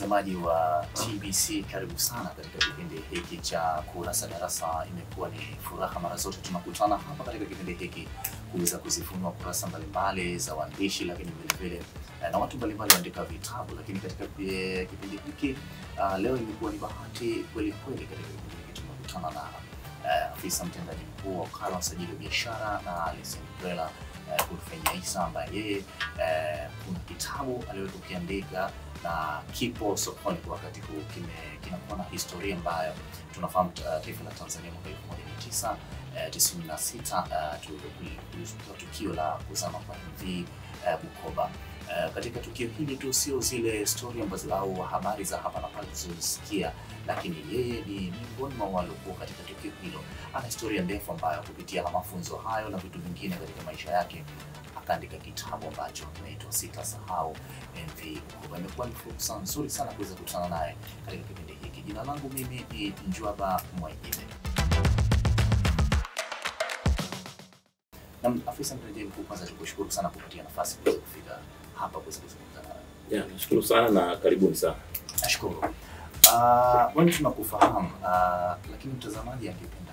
Mtazamaji wa TBC, karibu sana katika kipindi hiki cha Kurasa Darasa. Imekuwa ni furaha mara zote tunakutana hapa katika kipindi hiki kuweza kuzifunua kurasa mbalimbali za waandishi, lakini vile vile na watu mbalimbali waandika vitabu. Lakini katika kipindi hiki leo imekuwa ni bahati kweli kweli, katika kipindi hiki tunakutana na afisa mtendaji mkuu wa wakala wa usajili wa biashara na leseni BRELA, Godfrey Nyaisa, ambaye yeye kuna kitabu alichokiandika na kipo sokoni kwa wakati huu. Kinakuwa na historia ambayo tunafahamu taifa la Tanzania mwaka 1996 tulizungumzia tukio la kuzama kwa MV Bukoba. Katika tukio hili tu sio zile story ambazo au habari za hapa na pale tulizosikia, lakini yeye ni miongoni mwa waliokuwa katika tukio hilo. Ana historia ndefu ambayo kupitia mafunzo hayo na vitu vingine katika maisha yake akaandika kitabu ambacho kinaitwa Sitasahau MV Bukoba. Imekuwa ni fursa nzuri sana kuweza kukutana naye katika kipindi hiki. Jina langu mimi ni Njwaba Mwaijide. Na afisa mtendaji mkuu, kwanza tukushukuru sana kupatia nafasi kuweza kufika hapa kuweza kuzungumza nawe. Nashukuru sana na karibuni sana. Nashukuru. Wewe tunakufahamu, lakini mtazamaji angependa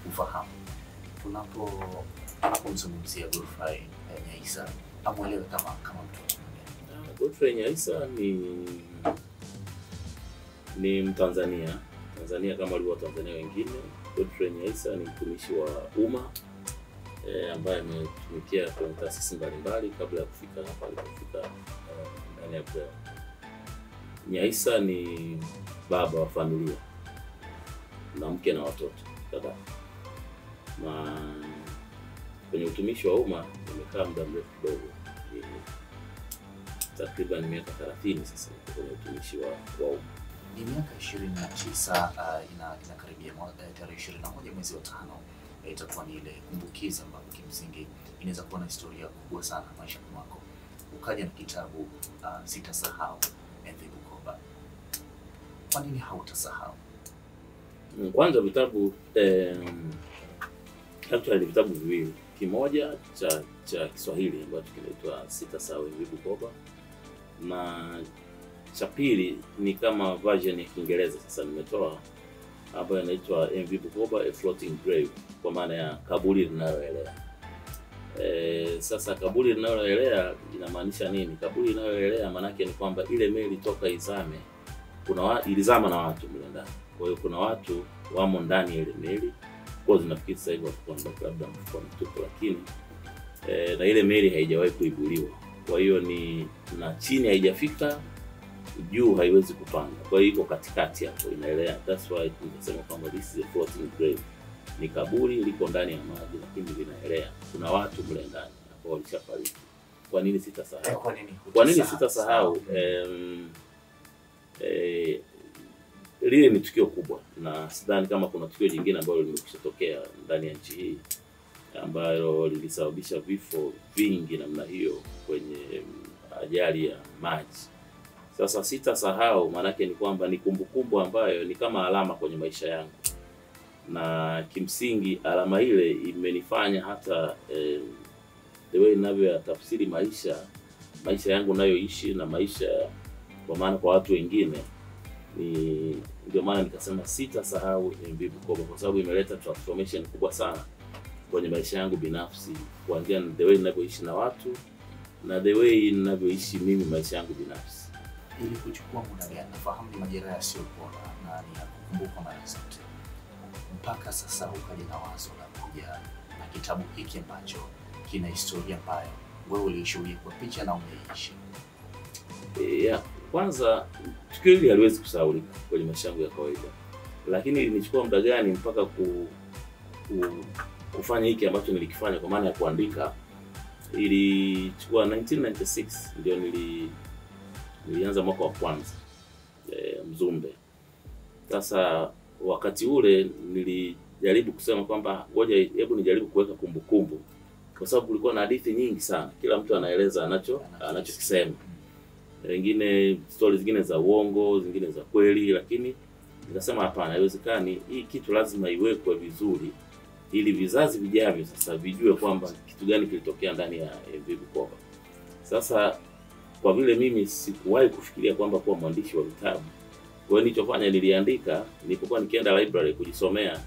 kufahamu tunapomzungumzia Godfrey Nyaisa, amuelewe kama mtu. Godfrey Nyaisa ni Mtanzania kama walivyo Tanzania wengine. Godfrey Nyaisa ni mtumishi wa umma ambaye ametumikia kwenye taasisi mbalimbali kabla ya kufika hapa alipofika ndani ya BRELA. Nyaisa ni baba wa familia na mke na watoto kadhaa. Na kwenye utumishi wa umma nimekaa muda mrefu kidogo, takriban miaka 30 sasa kwenye utumishi wa umma. Ni miaka 29 inakaribia tarehe 21 mwezi wa 5 itakuwa ni ile kumbukizi ambayo kimsingi inaweza kuwa na historia kubwa sana maisha yako. Ukaja na kitabu Sitasahau MV Bukoba. Kwa nini hautasahau? Kwanza vitabu vitabu viwili. Kimoja cha Kiswahili ambacho kinaitwa Sitasahau MV Bukoba, na cha pili ni kama version ya Kiingereza sasa nimetoa, ambayo inaitwa MV Bukoba A Floating Grave, kwa maana ya kaburi linaloelea. Sasa kaburi linaloelea inamaanisha nini? Kaburi linaloelea maana yake ni kwamba ile meli toka izame ilizama na watu mle ndani. Kwa hiyo kuna watu wamo ndani ya ile meli. Kwa zinafikiri sasa hivi watakuwa labda mfuko mtupu, lakini na ile meli haijawahi kuibuliwa. Kwa hiyo ni na chini haijafika, juu haiwezi kupanda. Kwa hiyo iko katikati hapo inaelea. That's why tunasema kwamba this is a floating grave. Ni kaburi liko ndani ya maji lakini linaelea. Kuna watu mle ndani hapo walishafariki. Kwa nini sitasahau? Kwa nini sitasahau? Lile ni tukio kubwa, na sidhani kama kuna tukio jingine ambalo limekwishatokea ndani ya nchi hii ambalo lilisababisha vifo vingi namna hiyo kwenye ajali ya maji. Sasa sitasahau maana yake ni kwamba ni kumbukumbu ambayo ni kama alama kwenye maisha yangu, na kimsingi alama ile imenifanya hata the way ninavyoyatafsiri maisha yangu nayoishi na maisha kwa maana kwa watu wengine. Ndio maana nikasema sitasahau MV Bukoba, kwa sababu imeleta transformation kubwa sana kwenye maisha yangu binafsi, kuanzia the way ninavyoishi na watu na the way ninavyoishi mimi maisha yangu binafsi. Ili kuchukua muda gani? Nafahamu ni majeraha yasiyopona na ni ya kukumbuka mara zote. Mpaka sasa ukaja na wazo la kuja na kitabu hiki ambacho kina historia ambayo wewe ulishuhudia kwa picha na umeishi. Kwanza tukio hili haliwezi kusahaulika kwenye maisha yangu ya kawaida. Lakini ilinichukua muda gani mpaka kufanya hiki ambacho nilikifanya kwa maana ya kuandika? Ilichukua 1996 ndio nilianza mwaka wa kwanza Mzumbe. Sasa wakati ule nilijaribu kusema kwamba ngoja hebu nijaribu kuweka kumbukumbu, kwa sababu kulikuwa na hadithi nyingi sana, kila mtu anaeleza anachokisema. Wengine stories zingine za uongo, zingine za kweli, lakini nikasema hapana, haiwezekani. Hii kitu lazima iwekwe vizuri ili vizazi vijavyo sasa vijue kwamba kitu gani kilitokea ndani ya MV Bukoba. Sasa kwa vile mimi sikuwahi kufikiria kwamba kuwa mwandishi wa vitabu, kwa hiyo nilichofanya niliandika nilipokuwa nikienda library kujisomea,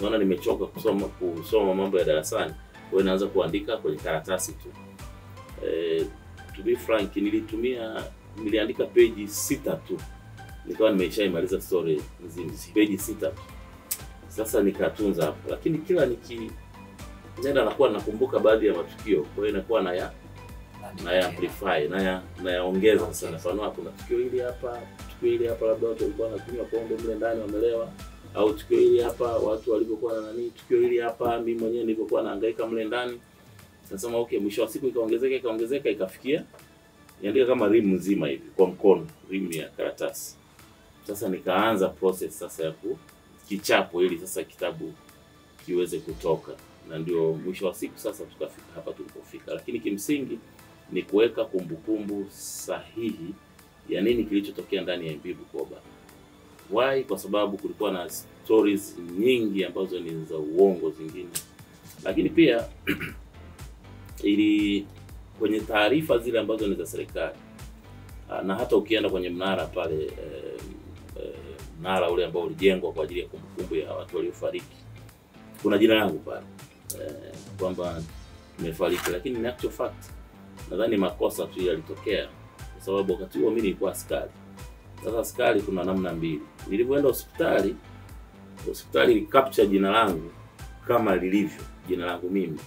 naona nimechoka kusoma mambo ya darasani, kwa hiyo naanza kuandika kwenye karatasi tu. To be frank, niliandika page 6 tu, nikawa nimeshaimaliza story nzima, page 6 tu. Sasa nikatunza hapo, lakini kila nenda nakuwa nakumbuka baadhi ya matukio, kwa hiyo inakuwa na amplify na yaongeza. Sasa nafanua kuna tukio hili hapa labda watu walikuwa wanakunywa pombe mle ndani wamelewa, au tukio hili hapa watu walivyokuwa na nani, tukio hili hapa mimi mwenyewe nilivyokuwa nahangaika mle ndani. Nasema okay, mwisho wa siku ikaongezeka ikafikia niandika kama rimu nzima hivi kwa mkono, rimu ya karatasi. Sasa nikaanza process sasa ya kichapo ili sasa kitabu kiweze kutoka, na ndio mwisho wa siku sasa tukafika hapa tulipofika. Lakini kimsingi ni kuweka kumbukumbu sahihi ya nini kilichotokea ndani ya MV Bukoba. Why? Kwa sababu kulikuwa na stories nyingi ambazo ni za uongo zingine, lakini pia ili kwenye taarifa zile ambazo ni za serikali, na hata ukienda kwenye mnara pale, mnara ule ambao ulijengwa kwa ajili ya kumbukumbu ya watu waliofariki, kuna jina langu pale kwamba nimefariki, lakini in actual fact nadhani makosa tu yalitokea kwa sababu wakati huo mimi nilikuwa askari. Sasa askari kuna namna mbili. Nilipoenda hospitali capture jina langu kama lilivyo jina langu mimi,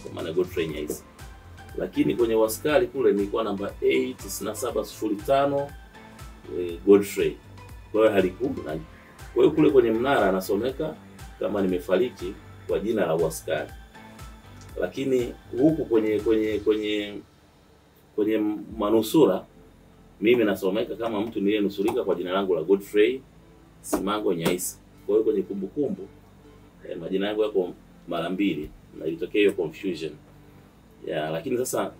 kwa maana Godfrey Nyaisa. Lakini kwenye askari kule nilikuwa namba 89705 Godfrey. Kwa hiyo halikuwa. Kwa hiyo kule kwenye mnara anasomeka kama nimefariki kwa jina la askari. Lakini huku kwenye manusura mimi nasomeka kama mtu niliyenusurika kwa jina langu la Godfrey Simango Nyaisa. Kwa hiyo kwenye kumbukumbu majina yangu yako mara mbili na ilitokea hiyo confusion. Lakini sasa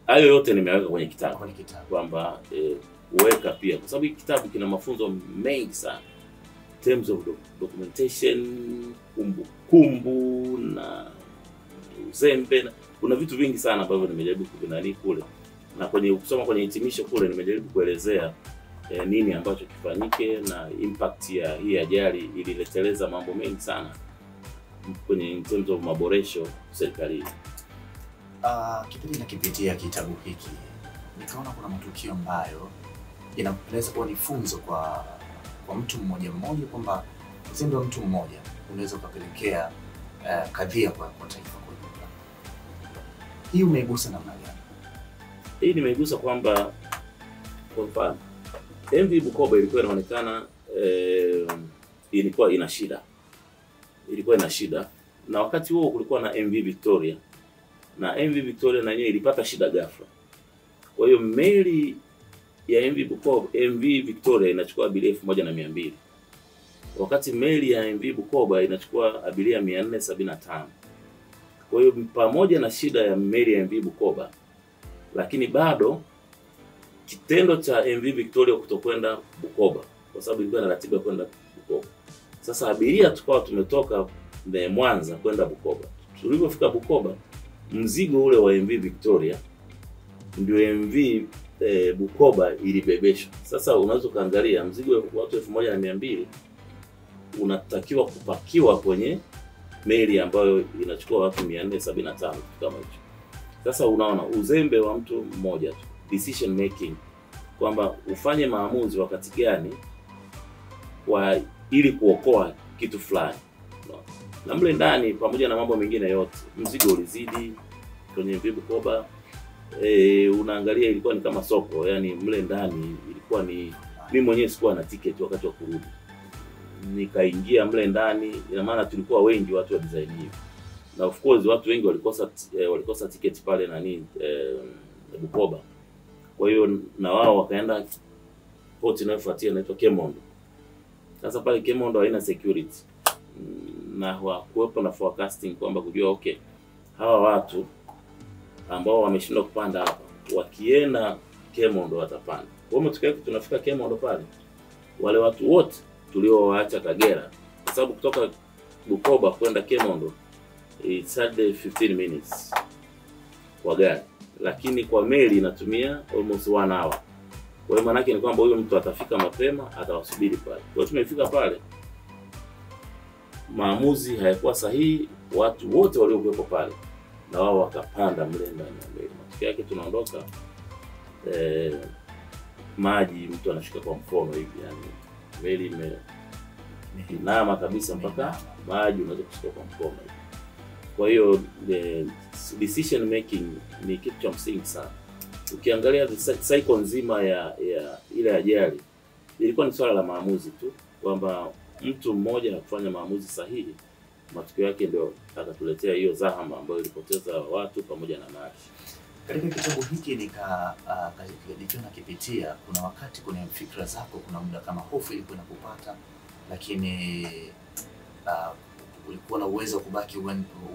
hayo yote nimeweka kwenye kitabu kwamba uweka pia, kwa sababu kitabu kina mafunzo mengi sana, terms of documentation, kumbukumbu na uzembe. Kuna vitu vingi sana ambavyo nimejaribu kuvinani kule, na kwenye kusoma kwenye hitimisho kule nimejaribu kuelezea nini ambacho kifanyike na impact ya hii ajali ilileteleza mambo mengi sana kwenye terms of maboresho serikali. Kipindi nakipitia kitabu hiki nikaona kuna matukio ambayo inaweza kuwa ni funzo kwa mtu mmoja kwamba uzembe wa mtu mmoja unaweza kupelekea kadhia kwa taifa kwa jumla. Hii umeigusa namna gani? Hii nimeigusa kwamba kwa mfano MV Bukoba ilikuwa inaonekana ilikuwa ina shida, na wakati huo kulikuwa na MV Victoria, na MV Victoria na yenyewe ilipata shida ghafla. Kwa hiyo meli ya MV Victoria inachukua abiria 1200, wakati meli ya MV Bukoba inachukua abiria 475. Kwa hiyo pamoja na shida ya meli ya MV Bukoba, lakini bado kitendo cha MV Victoria kutokwenda Bukoba kwa sababu ilikuwa na ratiba kwenda Bukoba. Sasa abiria tukawa tumetoka Mwanza kwenda Bukoba. Tulipofika Bukoba, mzigo ule wa MV Victoria ndio MV Bukoba ilibebeshwa. Sasa unaweza kaangalia mzigo wa watu 1200 unatakiwa kupakiwa kwenye meli ambayo inachukua watu 475 kama hicho. Sasa unaona uzembe wa mtu mmoja tu, decision making, kwamba ufanye maamuzi wakati gani ili kuokoa kitu fulani. Na mle ndani pamoja na mambo mengine yote, mzigo ulizidi kwenye MV Bukoba. Unaangalia ilikuwa ni kama soko, yani mle ndani ilikuwa ni mimi mwenyewe sikuwa na ticket wakati wa kurudi. Nikaingia mle ndani, ina maana tulikuwa wengi watu wa design hiyo. Na of course watu wengi walikosa ticket pale Bukoba. Kwa hiyo na wao wakaenda port inayofuatia inaitwa Kemondo. Sasa pale Kemondo haina security. Na hawakuwepo na forecasting kwamba kujua okay, hawa watu ambao wameshindwa kupanda hapa wakienda Kemondo watapanda. Kwa hiyo tukae tunafika Kemondo pale, wale watu wote tuliowaacha Kagera, kwa sababu kutoka Bukoba kwenda Kemondo it's 15 minutes kwa gari, lakini kwa meli inatumia almost 1 hour. Kwa hiyo maana yake ni kwamba huyo mtu atafika mapema, atawasubiri pale. Kwa hiyo tumefika pale, maamuzi hayakuwa sahihi, watu wote waliokuwepo pale na wao wakapanda mle ndani ya meli. Matokeo yake tunaondoka, maji mtu anashika kwa mkono hivi, yani meli inama kabisa mpaka maji unaweza kushika kwa mkono. Kwa hiyo the decision making ni kitu cha msingi sana. Ukiangalia cycle nzima ya ile ajali, ilikuwa ni swala la maamuzi tu, kwamba mtu mmoja hakufanya maamuzi sahihi, matokeo yake ndio akatuletea hiyo zahama ambayo ilipoteza watu pamoja na mali. Katika kitabu hiki nikiwa nakipitia, kuna wakati kwenye fikra zako kuna muda kama hofu ilikuwa inakupata, lakini ulikuwa na uwezo wa kubaki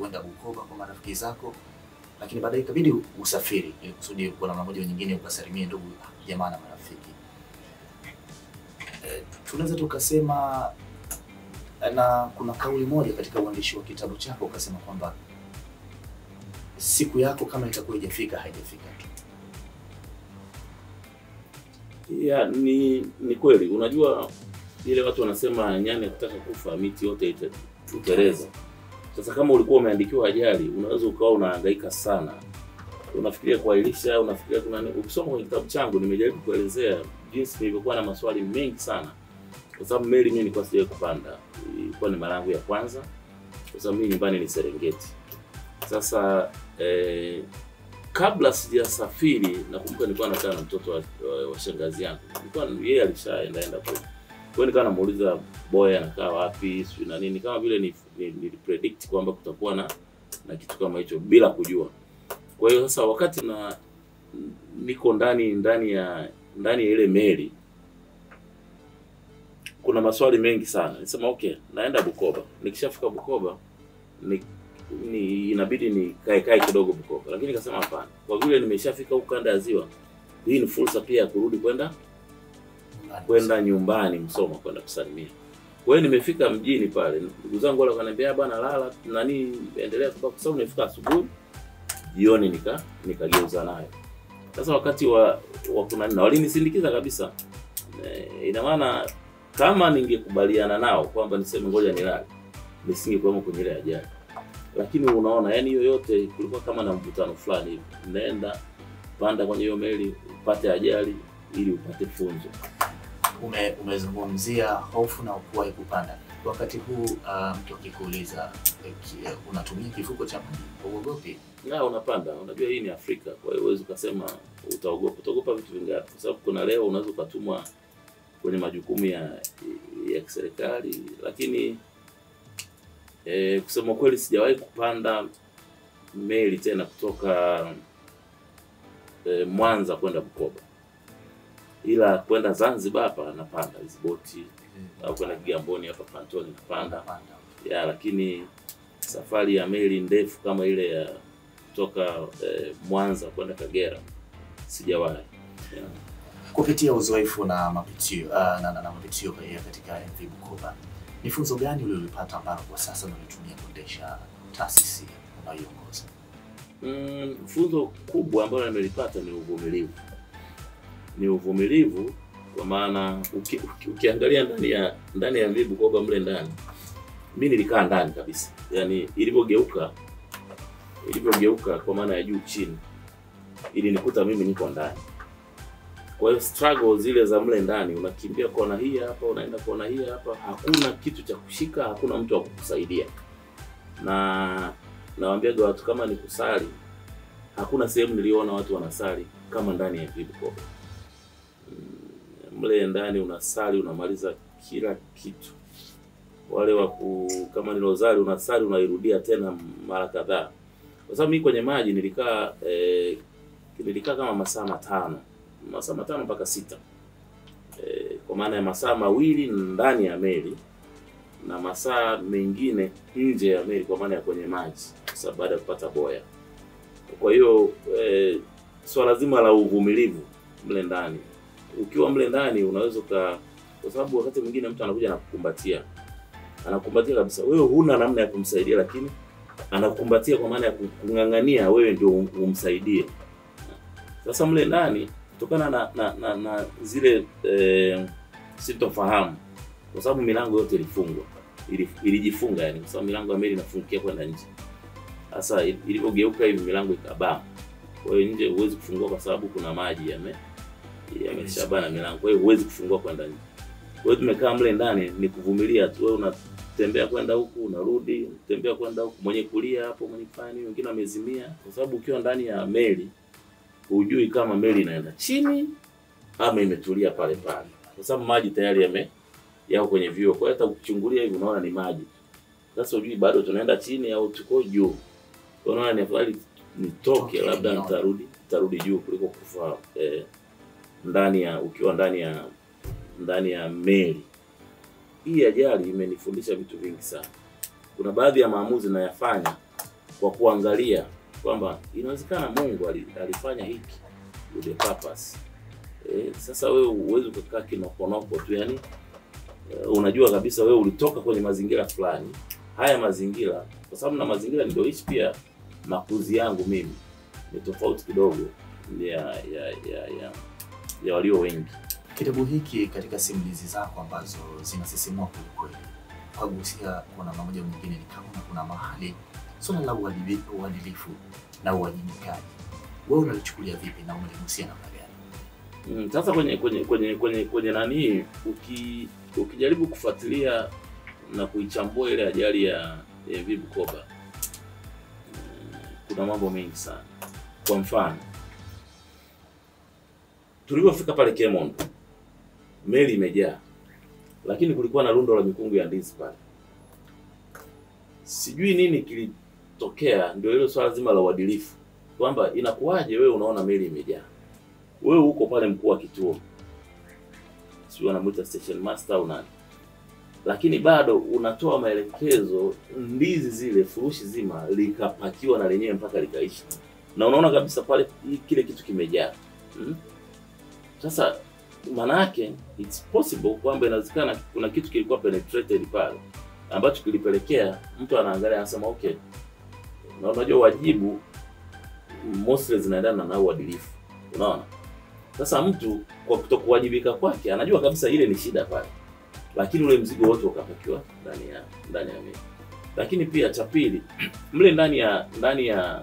uenda Bukoba kwa marafiki zako, lakini baadaye ikabidi usafiri ili kusudi kwa namna moja au nyingine ukasalimie ndugu jamaa na marafiki. Tunaweza tukasema, na kuna kauli moja katika uandishi wa kitabu chako ukasema kwamba siku yako kama itakuwa haijafika haijafika. Ya, ni kweli. Unajua ile watu wanasema nyani kutaka kufa miti yote itereza. Sasa kama ulikuwa umeandikiwa ajali, unaweza ukawa unahangaika sana. Unafikiria kuahirisha, unafikiria kuna nini. Ukisoma kwenye kitabu changu nimejaribu kuelezea jinsi nilivyokuwa na maswali mengi sana. Kwa sababu meli mimi nilikuwa sijawahi kupanda. Ilikuwa ni mara yangu ya kwanza. Kwa sababu mimi nyumbani ni Serengeti. Sasa kabla sijasafiri nakumbuka nilikuwa nakaa na mtoto wa shangazi yangu. Nilikuwa yeye alishaenda kule. Kwa hiyo nikawa namuuliza boy anakaa wapi, sio na nini, kama vile ni predict kwamba kutakuwa na kitu kama hicho bila kujua. Kwa hiyo sasa wakati niko ndani ya ile meli, kuna maswali mengi sana. Nisema okay, naenda Bukoba. Nikishafika Bukoba inabidi nikae kidogo Bukoba. Lakini nikasema hapana. Kwa vile nimeshafika huko kanda ya Ziwa, hii ni fursa pia ya kurudi kwenda nyumbani Msoma kwenda kusalimia. Kwa hiyo nimefika mjini pale, ndugu zangu wale wakaniambia bwana lala nani endelea kwa sababu nimefika asubuhi, jioni nikageuza nayo. Sasa wakati wa kuna nini walinisindikiza kabisa. Ina maana kama ningekubaliana nao kwamba niseme ngoja nilale, nisingekuwa kwenye ile ajali. Lakini unaona yani hiyo yote kulikuwa kama na mvutano fulani hivi. Naenda panda kwenye hiyo meli upate ajali ili upate funzo. Umezungumzia hofu na kuwahi kupanda. Wakati huu mtu akikuuliza unatumia kifuko cha maji, uogopi? Na unapanda. Unajua hii ni Afrika. Kwa hiyo huwezi kusema utaogopa vitu vingapi. Kwa sababu kuna leo unaweza kutumwa kwenye majukumu ya kiserikali, lakini kusema kweli sijawahi kupanda meli tena kutoka Mwanza kwenda Bukoba. Ila kwenda Zanzibar hapa napanda hizo boti, au kwenda Kigamboni hapa Pantoni napanda. Ya, lakini safari ya meli ndefu kama ile ya kutoka Mwanza kwenda Kagera sijawahi. Kupitia uzoefu na mapitio mapitio katika MV Bukoba, ni funzo gani ulilopata ambalo kwa sasa unalitumia kuendesha taasisi unayoongoza? Funzo kubwa ambalo nimelipata ni uvumilivu. Ni uvumilivu kwa maana ukiangalia ndani ya MV Bukoba mle ndani, mimi nilikaa ndani kabisa. Yaani ilivyogeuka kwa maana ya juu chini, ili nikuta mimi niko ndani. Kwa hiyo struggle zile za mle ndani, unakimbia kona hii hapa, unaenda kona hii hapa, hakuna kitu cha kushika, hakuna mtu wa kukusaidia. Na nawaambia watu kama ni kusali, hakuna sehemu niliona watu wanasali kama ndani ya MV Bukoba. Mle ndani unasali, unamaliza kila kitu. Wale kama ni rozari unasali unairudia tena mara kadhaa. Kwa sababu mimi kwenye maji nilikaa kama masaa 5 mpaka 6. Kwa maana ya masaa 2 ndani ya meli na masaa mengine nje ya meli kwa maana ya kwenye maji, sababu baada ya kupata boya. Kwa hiyo swala zima la uvumilivu mle ndani. Ukiwa mle ndani unaweza kwa sababu wakati mwingine mtu anakuja anakukumbatia. Anakukumbatia kabisa. Wewe huna namna ya kumsaidia, lakini anakukumbatia kwa maana ya kungangania wewe ndio umsaidie. Sasa mle ndani kutokana na zile sitofahamu, kwa sababu milango yote ilifungwa, ilijifunga yani, kwa sababu milango ya meli inafungia kwenda nje. Sasa ilipogeuka hivi milango ikabana, kwa hiyo nje huwezi kufungua kwa sababu kuna maji yameshabana milango, kwa hiyo huwezi kufungua kwenda nje. Kwa hiyo tumekaa mle ndani ni kuvumilia tu, wewe unatembea kwenda huku unarudi, unatembea kwenda huku, mwenye kulia hapo, mwenye kufanya, wengine wamezimia, kwa sababu ukiwa ndani ya meli hujui kama meli inaenda chini ama imetulia pale pale, kwa sababu maji tayari yao kwenye vioo, kwa hiyo hata ukichungulia hivi unaona ni maji. Sasa hujui bado tunaenda chini au tuko juu. Unaona ni afadhali nitoke, labda nitarudi juu kuliko kufa ukiwa ndani ya meli. Hii ajali imenifundisha vitu vingi sana. Kuna baadhi ya maamuzi nayafanya kwa kuangalia kwamba inawezekana Mungu alifanya hiki with a purpose. Sasa wewe uweze kukaa kinokonoko tu, yani unajua kabisa wewe ulitoka kwenye mazingira fulani. Haya mazingira, kwa sababu na mazingira ndio hichi pia makuzi yangu mimi ni tofauti kidogo ya walio wengi. Kitabu hiki katika simulizi zako ambazo zinasisimua kweli, kugusia kwa namna moja au nyingine, ni kama kuna mahali swala la uadilifu na uwajibikaji, wewe unalichukulia vipi na umeligusia namna gani? Sasa kwenye nani, ukijaribu kufuatilia na kuichambua ile ajali ya MV Bukoba, kuna mambo mengi sana. Kwa mfano, tulipofika pale Kemondo, meli imejaa, lakini kulikuwa na rundo la mikungu ya ndizi pale. Sijui nini kilitokea, ndio hilo swala zima la uadilifu, kwamba inakuwaje wewe unaona meli imejaa, wewe uko pale mkuu wa kituo, sio anamuita station master au nani, lakini bado unatoa maelekezo ndizi zile furushi zima likapakiwa na lenyewe mpaka likaisha, na unaona kabisa pale kile kitu kimejaa. Sasa maana yake it's possible kwamba inawezekana kuna kitu kilikuwa penetrated pale ambacho kilipelekea mtu anaangalia anasema okay, na unajua wajibu mostly zinaendana na uadilifu, unaona. Sasa mtu kwa kutokuwajibika kwake anajua kabisa ile ni shida pale, lakini ule mzigo wote ukapakiwa ndani ya meli. Lakini pia cha pili, mle ndani ya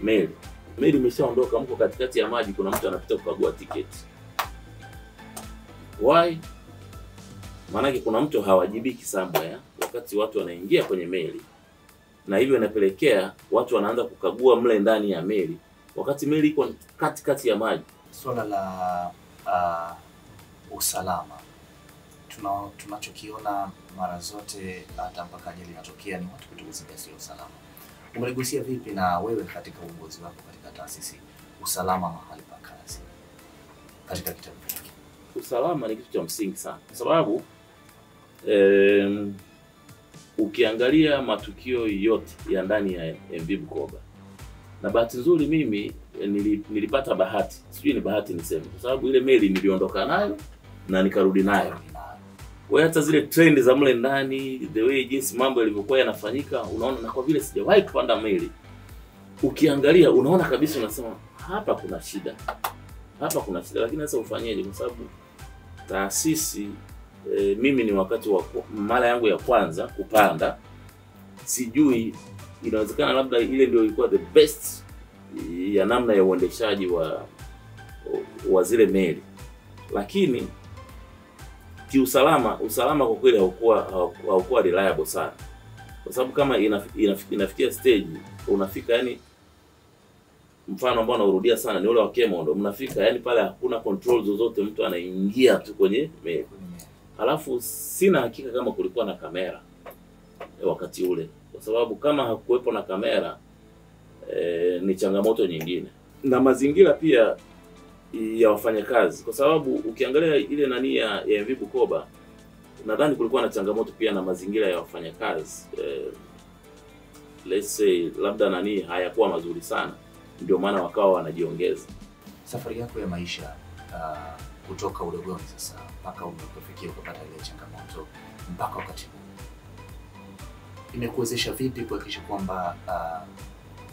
meli imeshaondoka, mko katikati ya maji, kuna mtu anapita kukagua tiketi. Why? Maana kuna mtu hawajibiki somewhere wakati watu wanaingia kwenye meli, na hivyo inapelekea watu wanaanza kukagua mle ndani ya meli wakati meli iko katikati ya maji. Swala la usalama tunachokiona mara zote, hata mpaka ajali inatokea, ni watu kutokuzingatia usalama. Umeligusia vipi na wewe katika uongozi wako katika taasisi usalama mahali pa kazi katika kitabu hiki? Usalama ni kitu cha msingi sana, kwa sababu ukiangalia matukio yote ya ndani ya MV Bukoba, na bahati nzuri mimi nilipata bahati, sijui ni bahati niseme, kwa sababu ile meli niliondoka nayo na nikarudi nayo. Kwa hata zile trend za mle ndani, the way jinsi mambo yalivyokuwa yanafanyika, unaona, na kwa vile sijawahi kupanda meli, ukiangalia unaona kabisa, unasema hapa kuna shida. Lakini sasa ufanyeje? Kwa sababu taasisi mimi ni wakati wa mara yangu ya kwanza kupanda, sijui, inawezekana labda ile ndio ilikuwa the best ya namna ya uendeshaji wa zile meli, lakini usalama kwa kweli haukuwa reliable sana, kwa sababu kama inafikia stage unafika, yani mfano ambao naurudia sana ni ule wa Kemondo, mnafika yani pale hakuna control zozote, mtu anaingia tu kwenye meli. Alafu sina hakika kama kulikuwa na kamera wakati ule, kwa sababu kama hakuwepo na kamera ni changamoto nyingine, na mazingira pia ya wafanyakazi, kwa sababu ukiangalia ile nani ya MV Bukoba, nadhani kulikuwa na changamoto pia na mazingira ya wafanyakazi. Let's say labda nani hayakuwa mazuri sana, ndio maana wakawa wanajiongeza. Safari yako ya maisha kutoka udogoni sasa mpaka ulipofikia kupata ile changamoto mpaka wakati huu, imekuwezesha vipi kuhakikisha kwamba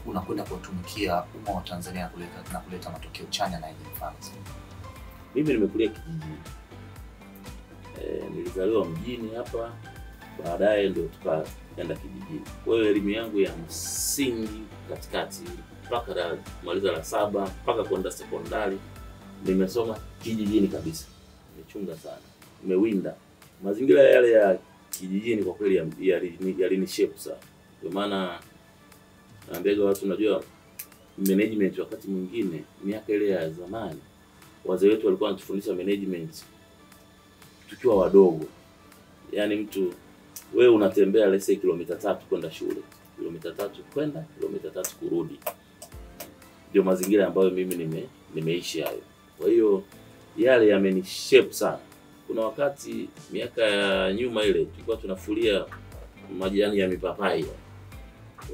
unakwenda kutumikia umma wa Tanzania na kuleta matokeo chanya na yenye mfano? Mimi nimekulia kijijini. Nilizaliwa mjini hapa, baadaye ndio tukaenda kijijini. Kwa hiyo elimu yangu ya msingi katikati mpaka kumaliza la 7 mpaka kwenda sekondari nimesoma kijijini kabisa. Nimechunga sana, nimewinda. Mazingira yale ya kijijini kwa kweli yalinishape sana. Kwa maana naambia watu, unajua management wakati mwingine miaka ile ya zamani wazee wetu walikuwa wanatufundisha management tukiwa wadogo. Yaani mtu wewe unatembea let's say kilomita 3 kwenda shule, kilomita 3 kwenda, kilomita 3 kurudi. Ndio mazingira ambayo mimi nimeishi hayo. Kwa hiyo yale yamenishape sana. Kuna wakati miaka ya nyuma ile tulikuwa tunafulia majani ya mipapai.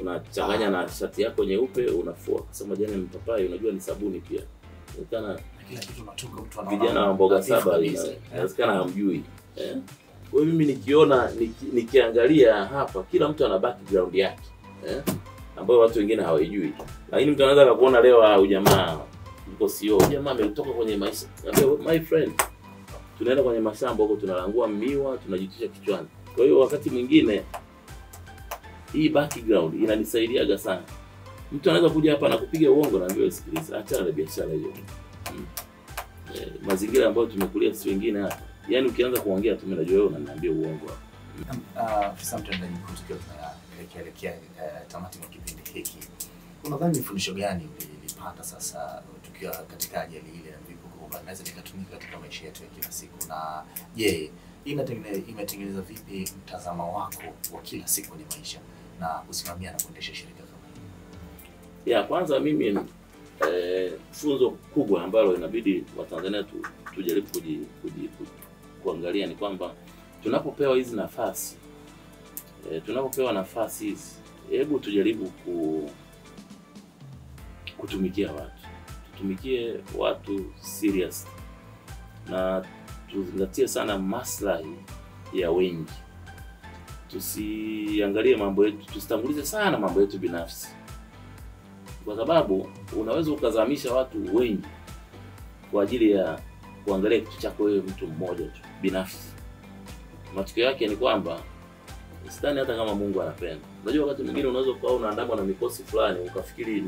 Unachanganya na shati yako nyeupe unafua. Sasa majani ya mipapai unajua ni sabuni pia. Inaonekana kila kitu matuka mtu anaona. Vijana wa mboga saba inawezekana hamjui. Kwa hiyo mimi nikiona nikiangalia hapa kila mtu ana background yake. Ambayo watu wengine hawajui. Lakini mtu anaweza kukuona leo jamaa yuko sio. Jamaa ametoka kwenye maisha. My friend, tunaenda kwenye mashamba huko tunalangua miwa, tunajitisha kichwani. Kwa hiyo wakati mwingine hii background inanisaidiaga sana. Mtu anaweza kuja hapa na kupiga uongo na niambia sikiliza, achana na biashara hiyo. Mazingira ambayo tumekulia sisi wengine hapa. Yaani ukianza kuongea tu mimi najua wewe unaniambia uongo hapa. Sometimes tukiwa tunaelekea tamati ya kipindi hiki. Unadhani mfundisho gani ulipata sasa tukiwa katika ajali ile ya mlipuko kwamba naweza nikatumika katika maisha yetu ya kila siku, na je, imetengeneza vipi mtazamo wako wa kila siku kwenye maisha na kusimamia na kuendesha shirika kama hili? Ya kwanza mimi funzo kubwa ambalo inabidi Watanzania tujaribu kuangalia ni kwamba tunapopewa hizi nafasi, tunapopewa nafasi hizi, hebu tujaribu kutumikia watu. Tutumikie watu serious na tuzingatie sana maslahi ya wengi. Tusiangalie mambo yetu, tusitangulize sana mambo yetu binafsi. Kwa sababu unaweza ukazamisha watu wengi kwa ajili ya kuangalia kitu chako wewe mtu mmoja tu binafsi. Matokeo yake ni kwamba sidhani hata kama Mungu anapenda. Unajua wakati mwingine unaweza kuwa unaandamwa na mikosi fulani ukafikiri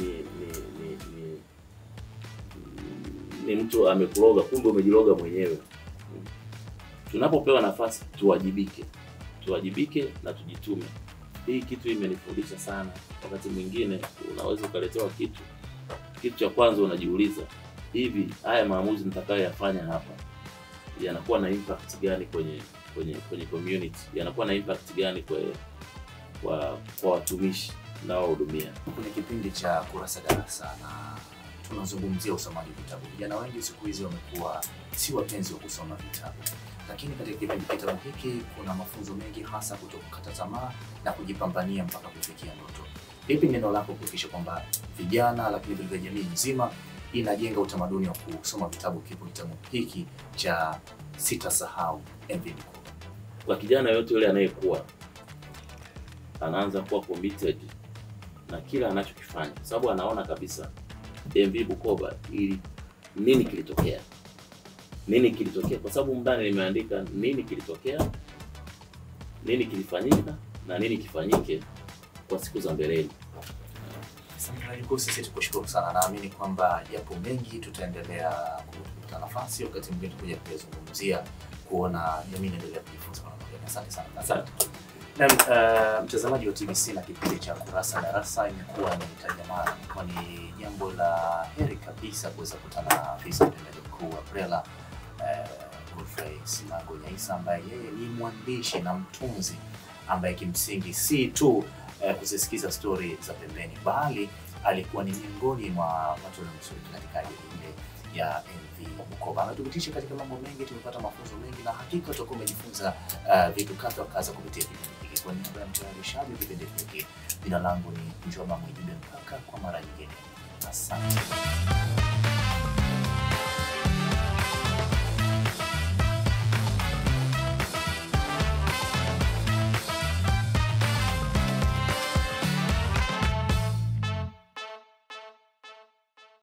ni mtu amekuloga, kumbe umejiloga mwenyewe. Tunapopewa nafasi tuwajibike na tujitume. Hii kitu imenifundisha sana. Wakati mwingine unaweza ukaletewa kitu cha kwanza unajiuliza, hivi haya maamuzi nitakayoyafanya hapa yanakuwa na impact gani kwenye community, yanakuwa na impact gani kwa watumishi na wahudumia. Kwenye kipindi cha Kurasa Darasa na tunazungumzia usomaji vitabu. Vijana wengi siku hizi wamekuwa si wapenzi wa kusoma vitabu. Lakini katika kitabu hiki kuna mafunzo mengi, hasa kutokukata tamaa na kujipambania mpaka kufikia ndoto. Vipi neno lako kuhakikisha kwamba vijana lakini vile jamii nzima inajenga utamaduni wa kusoma vitabu kitabu hiki cha Sitasahau MV Bukoba? Kwa kijana yote yule anayekuwa anaanza kuwa committed na kila anachokifanya, sababu anaona kabisa MV Bukoba nini kilitokea. Nini kilitokea? Kwa sababu ndani nimeandika nini kilitokea, nini kilifanyika na nini kifanyike kwa siku za mbeleni. Sisi tukushukuru sana. Naamini kwamba yapo mengi tutaendelea kupata nafasi wakati mwingine kuja kuzungumzia, kuona jamii inaendelea kujifunza kwa pamoja. Asante sana. Asante. Na mtazamaji wa TBC na kipindi cha Kurasa Darasa, imekuwa ni tajamana, kwa ni jambo la heri kabisa kuweza kukutana na afisa mtendaji mkuu wa BRELA Godfrey Simango Nyaisa, ambaye yeye ni mwandishi na mtunzi ambaye kimsingi si tu kusisikiza story za pembeni, bali alikuwa ni miongoni mwa watu walioshiriki katika ajali ile ya MV Bukoba. Ametupitisha katika mambo mengi, tumepata mafunzo mengi, na hakika tutakuwa tumejifunza vitu kadha kadha kupitia kipindi hiki. Kwa niaba ya mtayarishaji kipindi hiki, jina langu ni Njoma Mwijude, mpaka kwa mara nyingine. Asante.